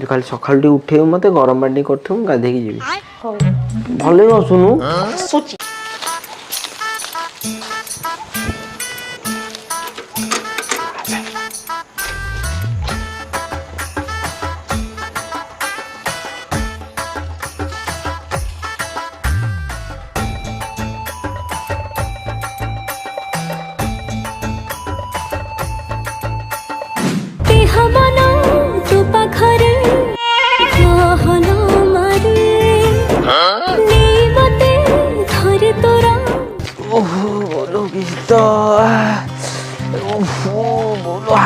काल सकाल उठे मत गरम पानी कर गाधे जी भले आसुनु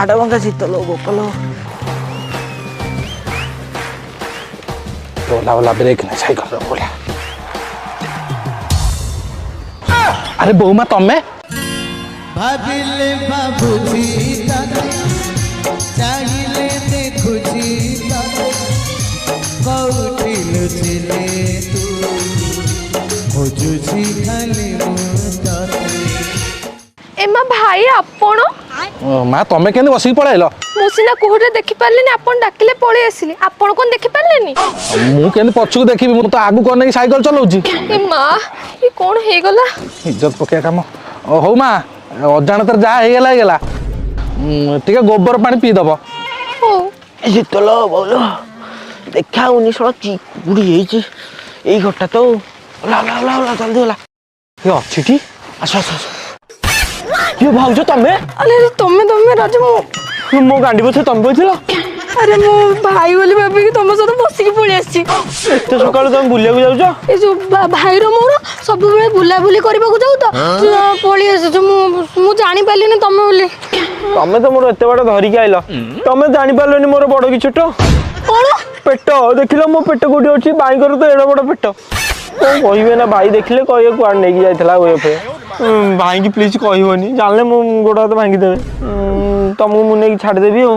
हाड़ भंगा शीतल गोपाल ओला ओला ब्रेक ना साइकिल बोला अरे बहुमा तमे भाबिले बाबूजी दादा चाहिले देखुजी दादा कौठी लुचिले तू खोजुजी खाली मुताते एमा भाई आपण माँ तमे केन बसिक पळाइलो मु सिना कोहरे देखि पारलेनी आपण डाकिले पळे आसिले आपण कोन देखि पारलेनी मु केन पछुक देखिबि मु तो आगु कोन नै साइकिल चलाउची ए मां ई कोन हे गला इज्जत पके काम हो माँ अजाणतर जा हे गेला टिके गोबर पानी पी दबो हो शीतल बोल देखा उनी सड़ा चिकुड़ी यही घटा तो ओला ओला ओला ओला जल्दी ओला ये अच्छी आस आस आस ये भाउज तमे अरे तमे राजू मो गांडी बसे तमे बसिला अरे मो भाई बोली भाभी कि तुम सहित बसिक पळी आसी एते सकाळ तुम बुलिया को जाउछ ए जो भाई रो मोर सब बेले बुला बुली करबा को जाउ तो पळी आसी जो मु जानि पाली न तमे बोली तमे तो मोर एते बड़ धरि के आइलो तमे जानि पारलोनी मोर बड़ कि छोट कोन पेट देखिलो मो पेट कोठी अछि बाई कर तो एडा बड़ पेट कोन कहिबे ना भाई देखले कहिए कुआड नै कि जाइतला ओए भाई की प्लीज कहबनी जानले मो गोड़ा तो भांगी देबे तुमको मु नै छाड़ देबी हो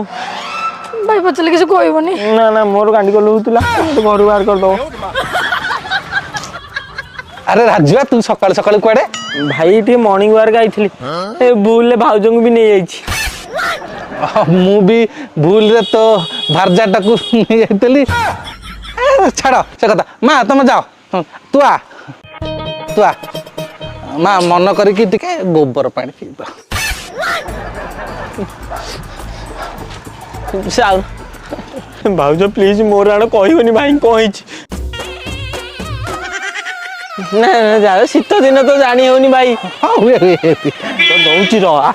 भाई पचले किछ कहबनी ना ना मोर गांडी को लहुतला तो घर बाहर कर दो अरे राजू तू सकाळ सकाळ कोडे भाई टी मॉर्निंग वॉक आइथिली ए भूल ले भाउजंग भी नै आइछि मु भी भूल रे तो भारजाटा को नै आइतली छाड़ से कथा माँ तुम जाओ तू आ माँ मन करके टिके गोबर पानी पी दो साउ भाउज प्लीज मोर आड़ कहबनी भाई कहि ना ना जा शीत दिन तो जानी होनी भाई हाँ हुए तो दौची रहा